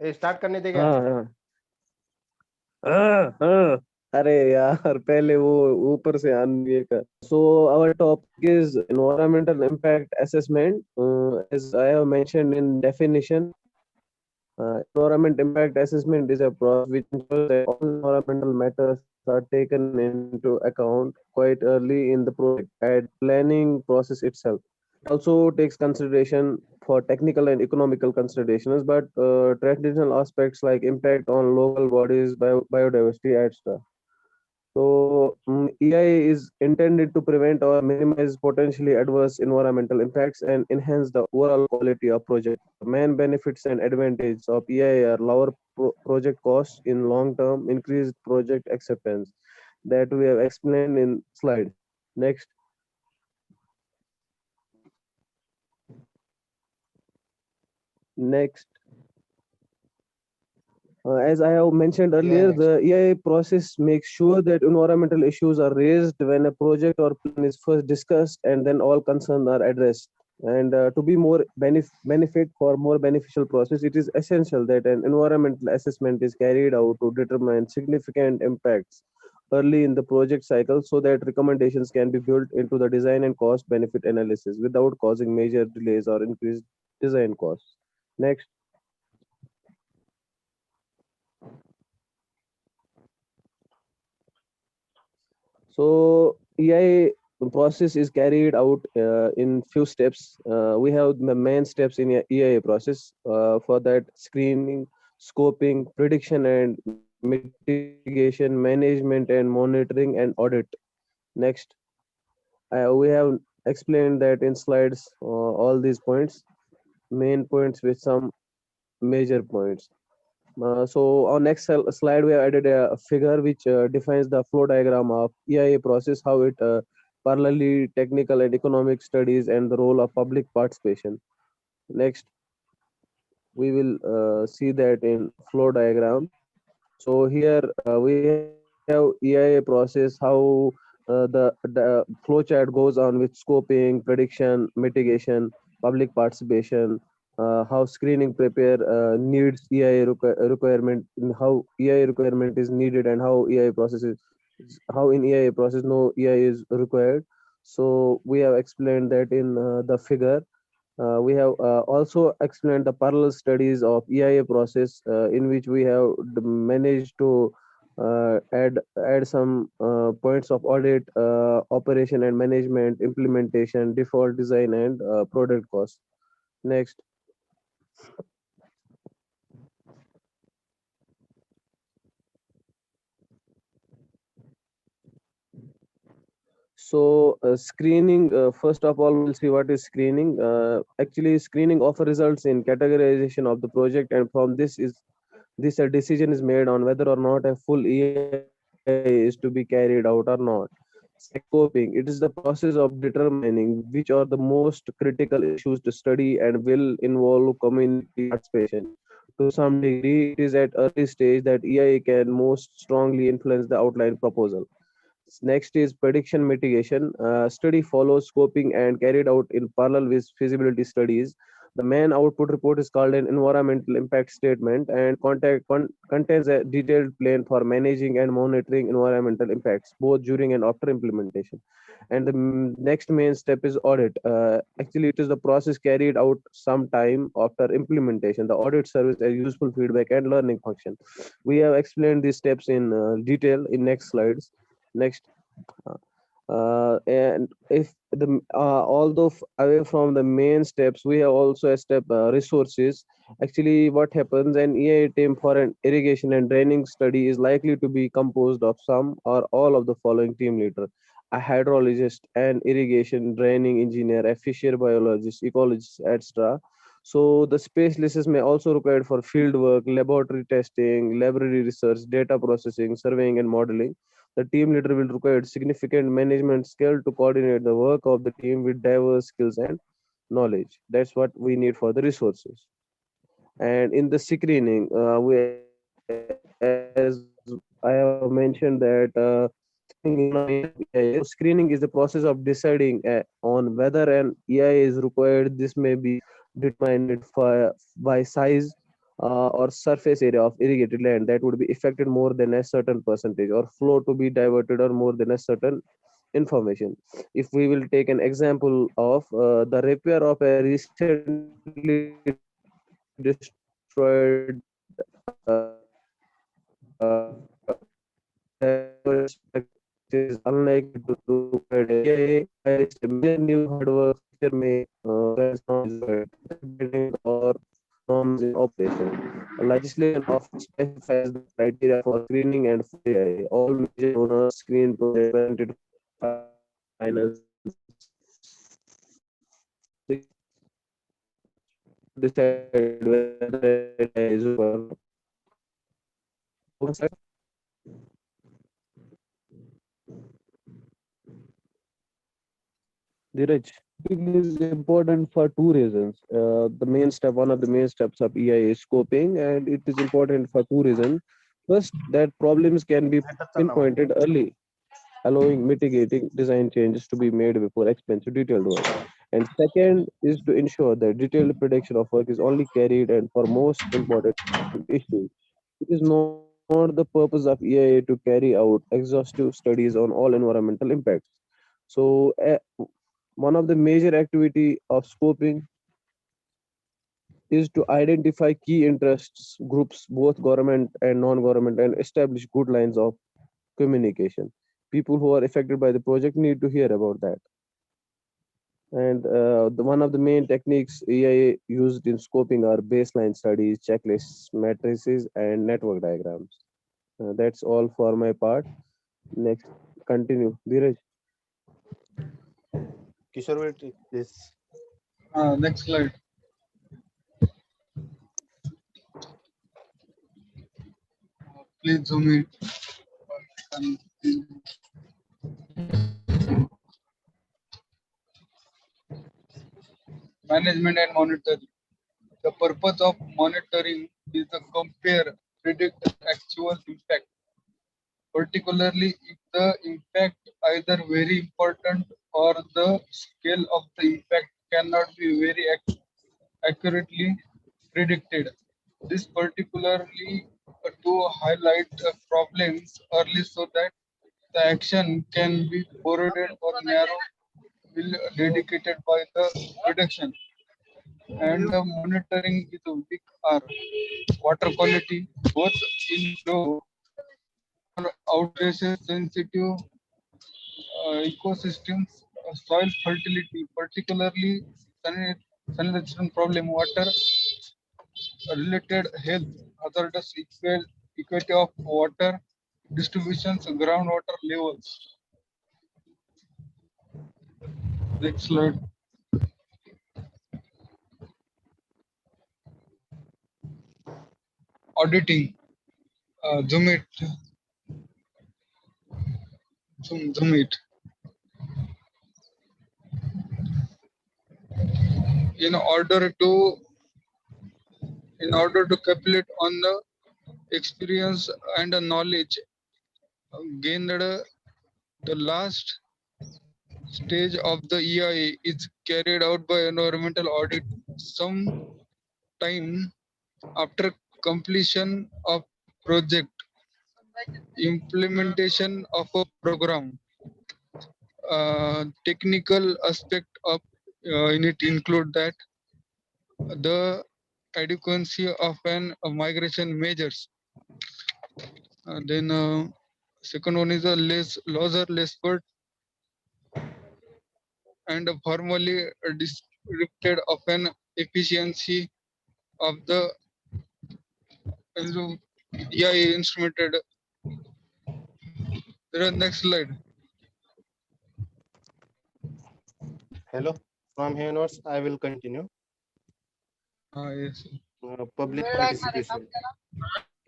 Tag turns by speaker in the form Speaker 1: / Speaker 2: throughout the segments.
Speaker 1: Start करने दे क्या?
Speaker 2: हाँ हाँ हाँ हाँ। अरे यार पहले वो ऊपर से आन ये कर। So our topic is environmental impact assessment. As I have mentioned in definition, environment impact assessment is a process which ensures that all environmental matters are taken into account quite early in the project and planning process itself. It also takes consideration for technical and economical considerations, but traditional aspects like impact on local bodies, biodiversity, etc. So, EI is intended to prevent or minimize potentially adverse environmental impacts and enhance the overall quality of project. Main benefits and advantages of EI are lower project costs in long term, increased project acceptance that we have explained in slide. Next, next. As I have mentioned
Speaker 1: Yeah,
Speaker 2: earlier,
Speaker 1: next.
Speaker 2: the EIA process makes sure that environmental issues are raised when a project or plan is first discussed and then all concerns are addressed. And to be more benefit for more beneficial process, it is essential that an environmental assessment is carried out to determine significant impacts early in the project cycle so that recommendations can be built into the design and cost benefit analysis without causing major delays or increased design costs. Next. So EI process is carried out in few steps. We have the main steps in EIA process. For that, screening, scoping, prediction and mitigation, management and monitoring and audit. Next, we have explained that in slides all these points, main points with some major points. So on next slide, we have added a figure which defines the flow diagram of EIA process, how it parallelly technical and economic studies and the role of public participation. Next, we will see that in flow diagram. So here we have EIA process, how the flow chart goes on with scoping, prediction, mitigation, public participation, how screening prepare needs EIA requirement, how EIA requirement is needed, and how EIA process is how in EIA process no EIA is required. So we have explained that in the figure. We have also explained the parallel studies of EIA process in which we have managed to add some points of audit, operation and management, implementation, default design, and product cost. Next. So, screening, first of all, we'll see what is screening. Actually, screening often results in categorization of the project, and from this a decision is made on whether or not a full EI is to be carried out or not. Scoping, it is the process of determining which are the most critical issues to study and will involve community participation. To some degree, it is at early stage that EI can most strongly influence the outline proposal. Next is prediction mitigation. Study follows scoping and carried out in parallel with feasibility studies. The main output report is called an environmental impact statement and contains a detailed plan for managing and monitoring environmental impacts both during and after implementation. And the next main step is audit. Actually, it is the process carried out some time after implementation. The audit serves as useful feedback and learning function. We have explained these steps in detail in next slides. Next. And if the although away from the main steps, we have also a step resources. Actually, what happens, an EA team for an irrigation and draining study is likely to be composed of some or all of the following team leader: a hydrologist, an irrigation draining engineer, a fisher biologist, ecologist, etc. So the specialists may also required for field work, laboratory testing, library research, data processing, surveying, and modeling. The team leader will require significant management skill to coordinate the work of the team with diverse skills and knowledge. That's what we need for the resources. And in the screening, as I have mentioned that screening is one main step of EIA. So screening is the process of deciding on whether an EIA is required. This may be determined by size or surface area of irrigated land that would be affected more than a certain percentage, or flow to be diverted or more than a certain information. If we will take an example of the repair of a recently destroyed is unlikely to provide EIA, while major new hardware feature may or norms in operation. Legislation often specifies the criteria for screening and for EIA. All major owners screen project presented for final decide whether an EIA is required or not. One slide. Dheeraj, scoping is important for two reasons. One of the main steps of EIA is scoping, and it is important for two reasons. First, that problems can be pinpointed early, allowing mitigating design changes to be made before expensive detailed work. And second is to ensure that detailed prediction of work is only carried and for most important issues. It is not the purpose of EIA to carry out exhaustive studies on all environmental impacts. So, one of the major activity of scoping is to identify key interests groups, both government and non-government, and establish good lines of communication. People who are affected by the project need to hear about that. And one of the main techniques EIA used in scoping are baseline studies, checklists, matrices, and network diagrams. That's all for my part. Next, continue. Dheeraj.
Speaker 1: Kishore will take this.
Speaker 3: Next slide. Please zoom in. And management and monitoring. The purpose of monitoring is to compare, predict actual impact, particularly if the impact either very important or the scale of the impact cannot be very accurately predicted. This particularly to highlight problems early so that the action can be forwarded or narrow will dedicated by the reduction. And the monitoring is a big R. Water quality, both inflow or outdated sensitive ecosystems, soil fertility, particularly sanitation problem, water related health hazardous equity of water distributions, groundwater levels. Next slide. Auditing. Zoom it. Zoom it. In order to calculate on the experience and the knowledge gained, the last stage of the EIA is carried out by environmental audit. Some time after completion of project, implementation of a program, technical aspect of in it include that the adequacy of an migration measures. Then second one is a less but and formally descripted of an efficiency of the EIA instrumented. Next slide.
Speaker 1: Hello. From here onwards, I will continue.
Speaker 3: Yes.
Speaker 1: Public participation.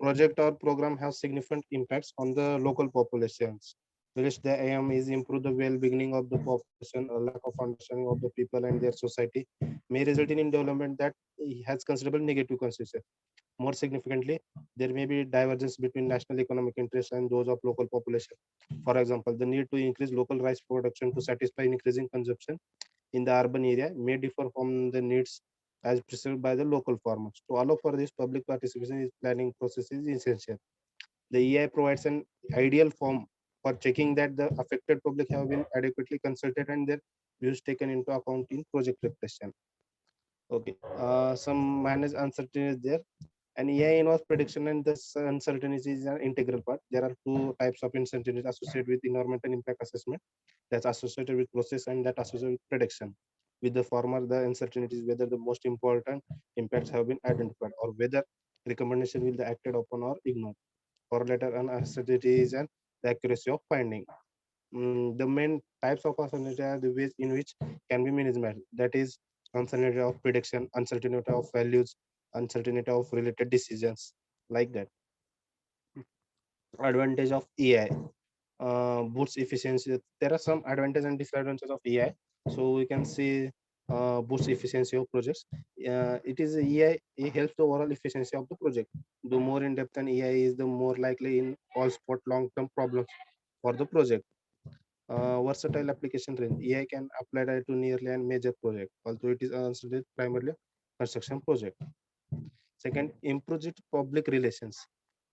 Speaker 1: Project or program has significant impacts on the local populations, which the aim is improve the well-being of the population. A lack of understanding of the people and their society may result in development that has considerable negative consequences. More significantly, there may be divergence between national economic interests and those of local population. For example, the need to increase local rice production to satisfy increasing consumption in the urban area may differ from the needs as prescribed by the local farmers. To allow for this, public participation in planning process is essential. The EI provides an ideal form for checking that the affected public have been adequately consulted and their views taken into account in project preparation. Okay, some managed uncertainty is there. And EI involves prediction, and this uncertainty is an integral part. There are two types of uncertainty associated with environmental impact assessment, that's associated with process and that associated with prediction. With the former, the uncertainty is whether the most important impacts have been identified or whether recommendation will be acted upon or ignored. For later, uncertainty is an the accuracy of finding. The main types of uncertainty are the ways in which can be managed. That is uncertainty of prediction, uncertainty of values, uncertainty of related decisions, like that. Advantage of AI boosts efficiency. There are some advantages and disadvantages of AI. So we can see boosts efficiency of projects. It is AI. It helps the overall efficiency of the project. The more in depth an AI is, the more likely in all spot long-term problems for the project. Versatile application range. AI can apply that to nearly a major project, although it is considered primarily construction project. Second, improves its public relations.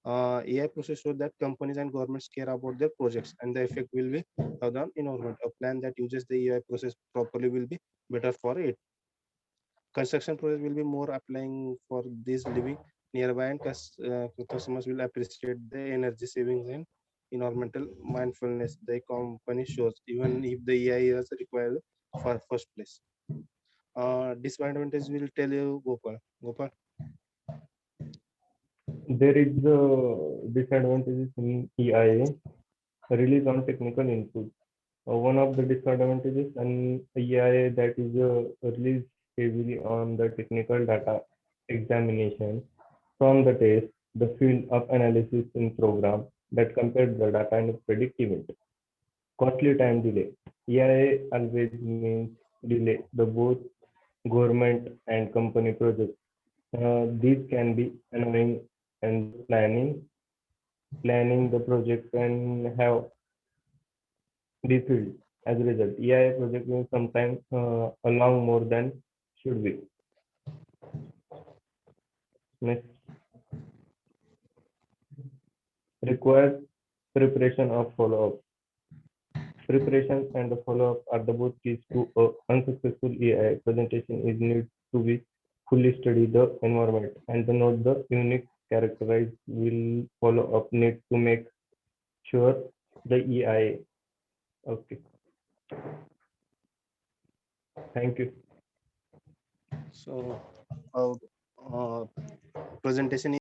Speaker 1: AI process shows that companies and governments care about their projects and the effect will be of the environment. A plan that uses the AI process properly will be better for it. Construction project will be more applying for this living nearby, and customers will appreciate the energy savings and environmental mindfulness the company shows, even if the AI is required for first place. Disadvantage will tell you, Gopal. Gopal.
Speaker 4: There is disadvantages in EIA release on technical input. One of the disadvantages in EIA that is released heavily on the technical data examination from the test, the field of analysis in program that compares the data and predict event. Costly time delay. EIA always means delay the both government and company projects. These can be annoying and planning the project can have refilled. As a result, EIA project will sometimes along more than should be. Next, requires preparation of follow-up. Preparation and the follow-up are the both keys to a unsuccessful EIA presentation is need to be fully study the environment and to note the unique characterized will follow up need to make sure the EIA. Okay, thank you.
Speaker 1: So, uh, presentation